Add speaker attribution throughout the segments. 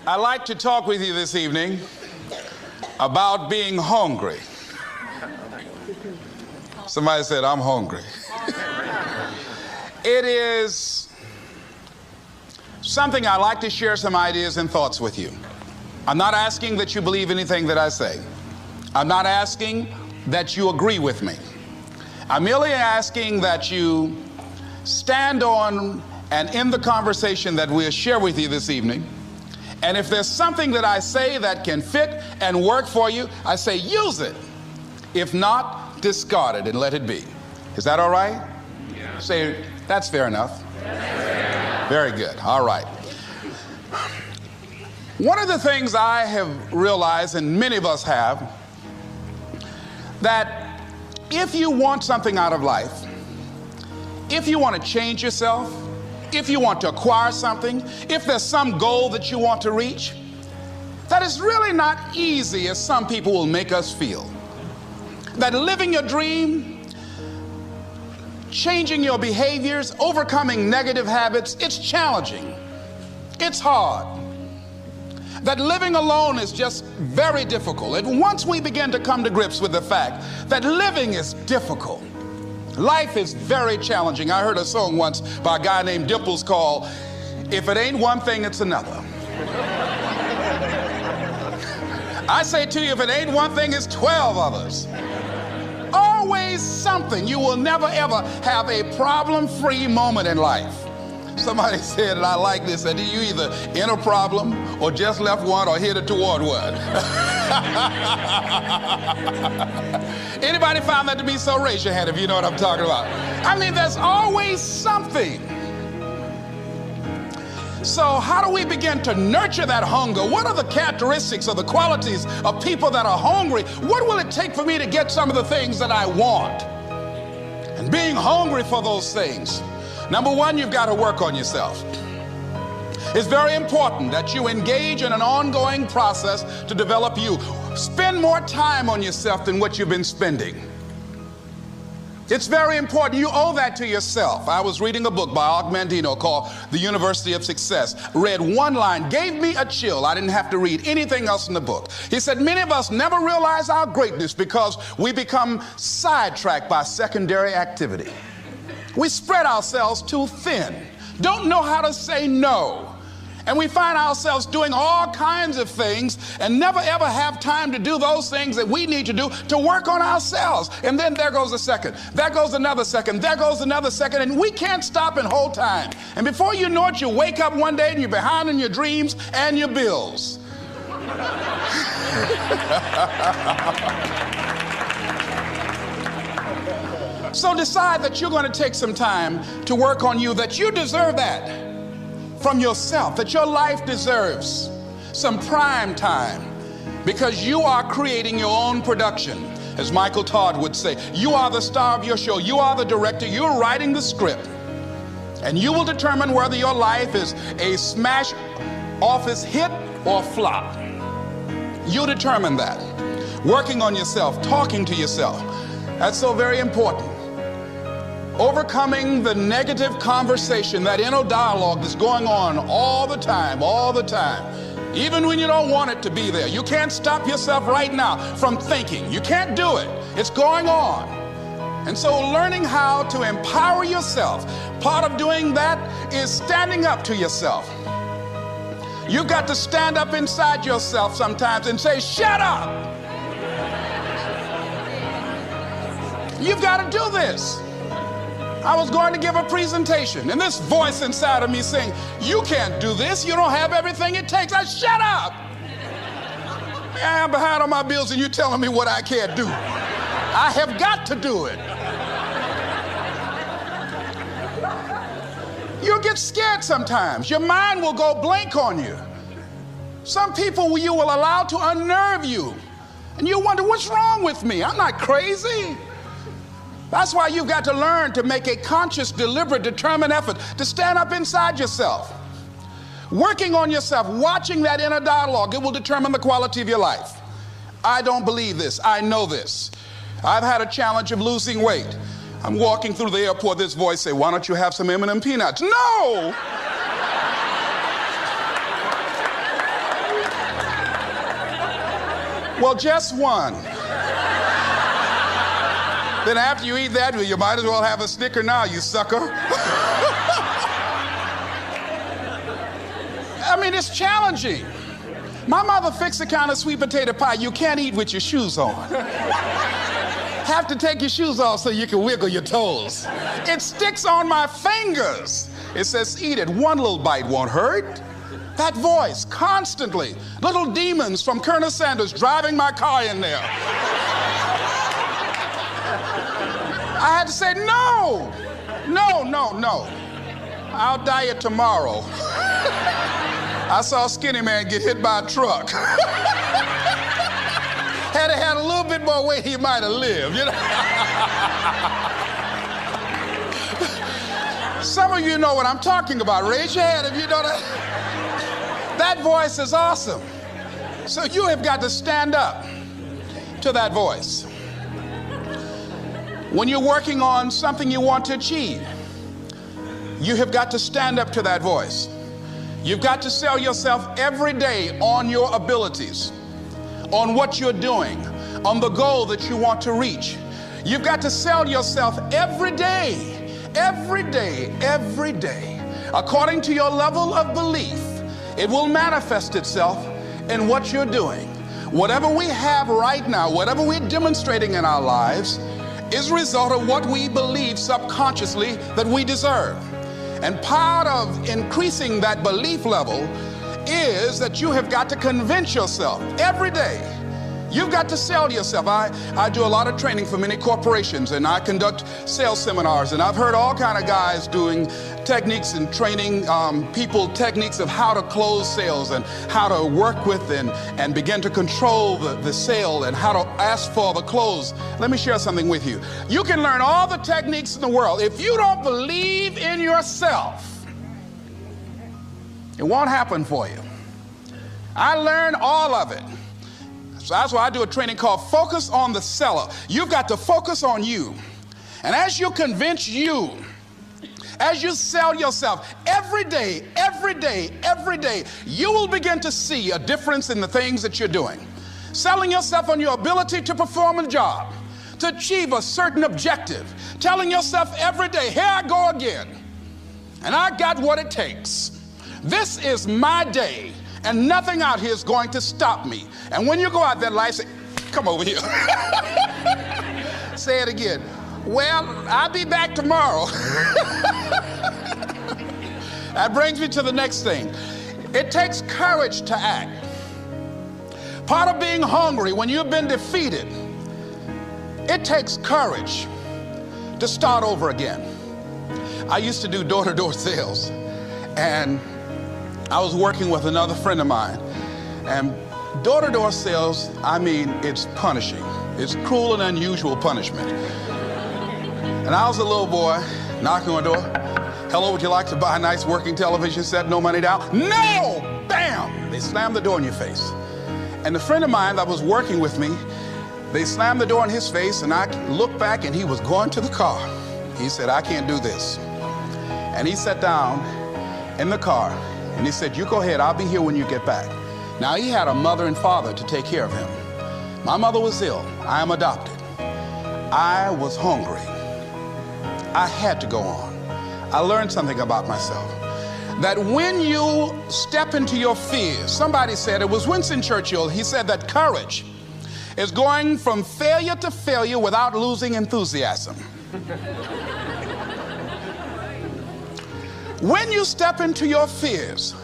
Speaker 1: I'd like to talk with you this evening about being hungry. Somebody said, I'm hungry. It is something I like to share some ideas and thoughts with you. I'm not asking that you believe anything that I say. I'm not asking that you agree with me. I'm merely asking that you stand on and in the conversation that we'll share with you this evening. And if there's something that I say that can fit and work for you, I say use it. If not, discard it and let it be. Is that all right? Yeah. Say, that's fair enough. Very good. All right. One of the things I have realized, and many of us have, that if you want something out of life, if you want to change yourself, if you want to acquire something, if there's some goal that you want to reach, that is really not easy as some people will make us feel. That living your dream, changing your behaviors, overcoming negative habits, it's challenging. It's hard. That living alone is just very difficult. And once we begin to come to grips with the fact that living is difficult, life is very challenging. I heard a song once by a guy named Dimples called, If It Ain't One Thing, It's Another. I say to you, if it ain't one thing, it's 12 others. Always something. You will never ever have a problem-free moment in life. Somebody said, and I like this, that you either in a problem or just left one or headed toward one. Anybody found that to be so? Raise your hand if you know what I'm talking about. I mean, there's always something. So how do we begin to nurture that hunger? What are the characteristics or the qualities of people that are hungry? What will it take for me to get some of the things that I want? And being hungry for those things. Number one, you've got to work on yourself. It's very important that you engage in an ongoing process to develop you. Spend more time on yourself than what you've been spending. It's very important. You owe that to yourself. I was reading a book by Og Mandino called The University of Success. Read one line, gave me a chill. I didn't have to read anything else in the book. He said, many of us never realize our greatness because we become sidetracked by secondary activity. We spread ourselves too thin, don't know how to say no. And we find ourselves doing all kinds of things and never ever have time to do those things that we need to do to work on ourselves. And then there goes a second, there goes another second, there goes another second, and we can't stop and hold time. And before you know it, you wake up one day and you're behind on your dreams and your bills. So decide that you're going to take some time to work on you, that you deserve that from yourself, that your life deserves some prime time because you are creating your own production. As Michael Todd would say, you are the star of your show. You are the director. You're writing the script. And you will determine whether your life is a smash office hit or flop. You'll determine that. Working on yourself, talking to yourself. That's so very important. Overcoming the negative conversation, that inner dialogue that's going on all the time, even when you don't want it to be there. You can't stop yourself right now from thinking. You can't do it. It's going on. And so learning how to empower yourself, part of doing that is standing up to yourself. You've got to stand up inside yourself sometimes and say, shut up. You've got to do this. I was going to give a presentation, and this voice inside of me saying, you can't do this. You don't have everything it takes. I shut up. I'm behind on my bills, and you're telling me what I can't do. I have got to do it. You'll get scared sometimes. Your mind will go blank on you. Some people you will allow to unnerve you, and you wonder, what's wrong with me? I'm not crazy. That's why you've got to learn to make a conscious, deliberate, determined effort to stand up inside yourself. Working on yourself, watching that inner dialogue, it will determine the quality of your life. I don't believe this. I know this. I've had a challenge of losing weight. I'm walking through the airport, this voice say, why don't you have some M&M peanuts? No! Well, just one. Then after you eat that, you might as well have a Snicker now, you sucker. I mean, it's challenging. My mother fixed the kind of sweet potato pie you can't eat with your shoes on. Have to take your shoes off so you can wiggle your toes. It sticks on my fingers. It says, eat it. One little bite won't hurt. That voice, constantly. Little demons from Colonel Sanders driving my car in there. I had to say, no. I'll diet tomorrow. I saw a skinny man get hit by a truck. Had he had a little bit more weight, he might have lived, you know. Some of you know what I'm talking about. Raise your hand if you know that. That voice is awesome. So you have got to stand up to that voice. When you're working on something you want to achieve, you have got to stand up to that voice. You've got to sell yourself every day on your abilities, on what you're doing, on the goal that you want to reach. You've got to sell yourself every day, according to your level of belief. It will manifest itself in what you're doing. Whatever we have right now, whatever we're demonstrating in our lives, is a result of what we believe subconsciously that we deserve. And part of increasing that belief level is that you have got to convince yourself every day. You've got to sell yourself. I do a lot of training for many corporations, and I conduct sales seminars, and I've heard all kind of guys doing techniques and training people techniques of how to close sales and how to work with and begin to control the sale and how to ask for the close. Let me share something with you. You can learn all the techniques in the world. If you don't believe in yourself, it won't happen for you. I learned all of it. So that's why I do a training called Focus on the Seller. You've got to focus on you. And as you convince you, as you sell yourself every day, you will begin to see a difference in the things that you're doing. Selling yourself on your ability to perform a job, to achieve a certain objective. Telling yourself every day, here I go again. And I got what it takes. This is my day. And nothing out here is going to stop me. And when you go out there in life, say, come over here. Say it again. Well, I'll be back tomorrow. That brings me to the next thing. It takes courage to act. Part of being hungry when you've been defeated, it takes courage to start over again. I used to do door-to-door sales, and I was working with another friend of mine, and door-to-door sales, I mean, it's punishing. It's cruel and unusual punishment. And I was a little boy knocking on the door. Hello, would you like to buy a nice working television set? No money down? No! Bam! They slammed the door in your face. And the friend of mine that was working with me, they slammed the door in his face, and I looked back, and he was going to the car. He said, I can't do this. And he sat down in the car, and he said, you go ahead, I'll be here when you get back. Now, he had a mother and father to take care of him. My mother was ill. I am adopted. I was hungry. I had to go on. I learned something about myself. That when you step into your fears, somebody said, it was Winston Churchill, he said that courage is going from failure to failure without losing enthusiasm. When you step into your fears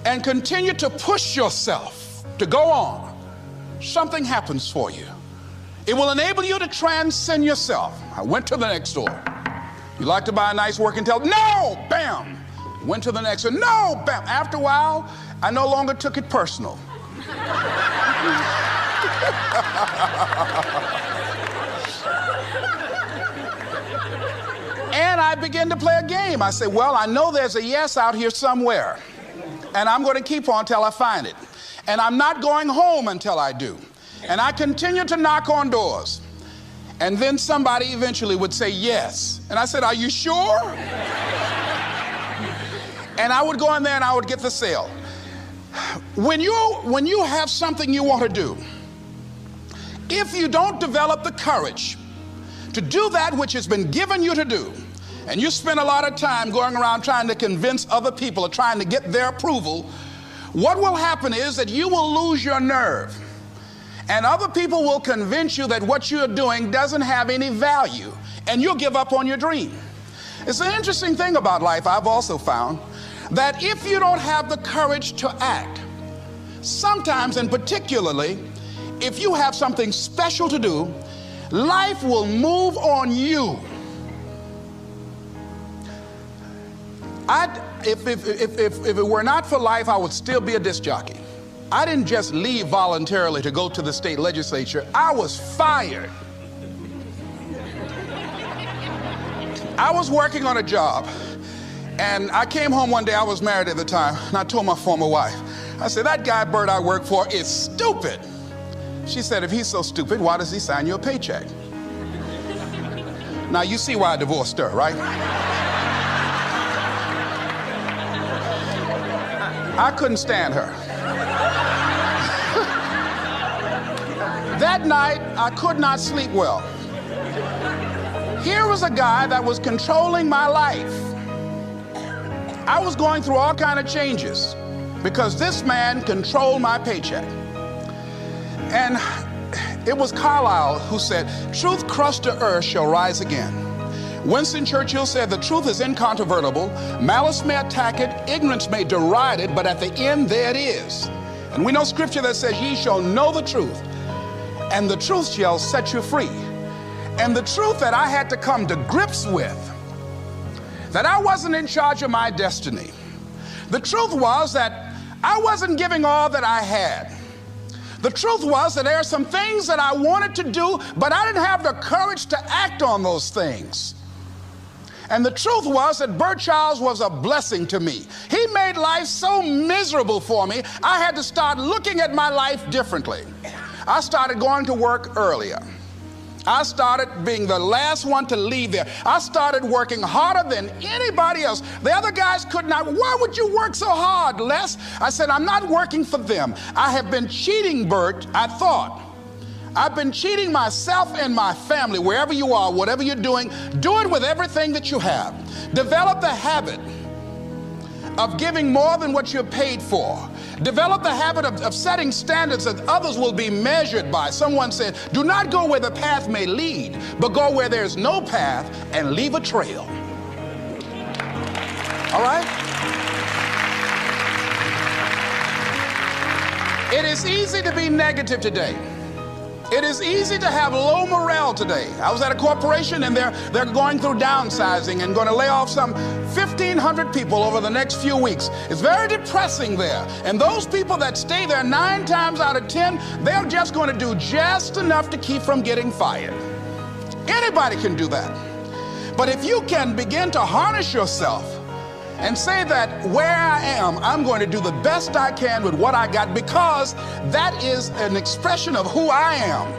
Speaker 1: and continue to push yourself to go on, something happens for you. It will enable you to transcend yourself. I went to the next door. You like to buy a nice working television? No! Bam! Went to the next one. No! Bam! After a while, I no longer took it personal. And I began to play a game. I said, well, I know there's a yes out here somewhere, and I'm going to keep on till I find it. And I'm not going home until I do. And I continued to knock on doors. And then somebody eventually would say yes. And I said, are you sure? And I would go in there and I would get the sale. When you have something you want to do, if you don't develop the courage to do that which has been given you to do, and you spend a lot of time going around trying to convince other people or trying to get their approval, what will happen is that you will lose your nerve. And other people will convince you that what you're doing doesn't have any value, and you'll give up on your dream. It's an interesting thing about life, I've also found, that if you don't have the courage to act, sometimes, and particularly, if you have something special to do, life will move on you. If it were not for life, I would still be a disc jockey. I didn't just leave voluntarily to go to the state legislature. I was fired. I was working on a job, and I came home one day. I was married at the time, and I told my former wife, I said, that guy Bert I work for is stupid. She said, if he's so stupid, why does he sign you a paycheck? Now you see why I divorced her, right? I couldn't stand her. That night, I could not sleep well. Here was a guy that was controlling my life. I was going through all kinds of changes because this man controlled my paycheck. And it was Carlyle who said, truth crushed to earth shall rise again. Winston Churchill said, the truth is incontrovertible. Malice may attack it, ignorance may deride it, but at the end there it is. And we know scripture that says, ye shall know the truth, and the truth shall set you free. And the truth that I had to come to grips with, that I wasn't in charge of my destiny. The truth was that I wasn't giving all that I had. The truth was that there are some things that I wanted to do, but I didn't have the courage to act on those things. And the truth was that Bert Childs was a blessing to me. He made life so miserable for me, I had to start looking at my life differently. I started going to work earlier. I started being the last one to leave there. I started working harder than anybody else. The other guys could not. Why would you work so hard, Les? I said, I'm not working for them. I have been cheating, Bert, I thought. I've been cheating myself and my family. Wherever you are, whatever you're doing, do it with everything that you have. Develop the habit of giving more than what you're paid for. Develop the habit of setting standards that others will be measured by. Someone said, do not go where the path may lead, but go where there's no path and leave a trail. All right? It is easy to be negative today. It is easy to have low morale today. I was at a corporation and they're going through downsizing and going to lay off some 1,500 people over the next few weeks. It's very depressing there. And those people that stay there 9 times out of 10, they're just going to do just enough to keep from getting fired. Anybody can do that. But if you can begin to harness yourself and say that where I am, I'm going to do the best I can with what I got, because that is an expression of who I am.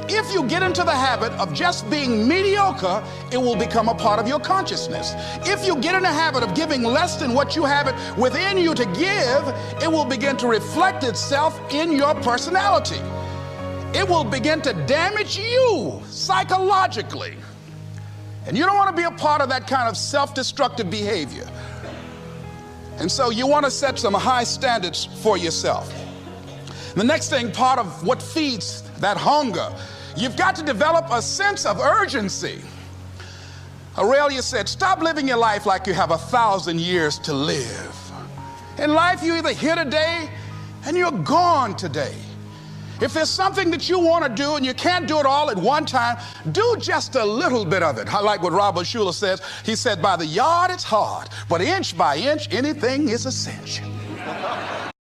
Speaker 1: If you get into the habit of just being mediocre, it will become a part of your consciousness. If you get in the habit of giving less than what you have it within you to give, it will begin to reflect itself in your personality. It will begin to damage you psychologically. And you don't want to be a part of that kind of self-destructive behavior. And so you want to set some high standards for yourself. The next thing, part of what feeds that hunger, you've got to develop a sense of urgency. Aurelia said, stop living your life like you have 1,000 years to live. In life, you're either here today and you're gone today. If there's something that you want to do and you can't do it all at one time, do just a little bit of it. I like what Robert Schuller says. He said, by the yard it's hard, but inch by inch, anything is a cinch.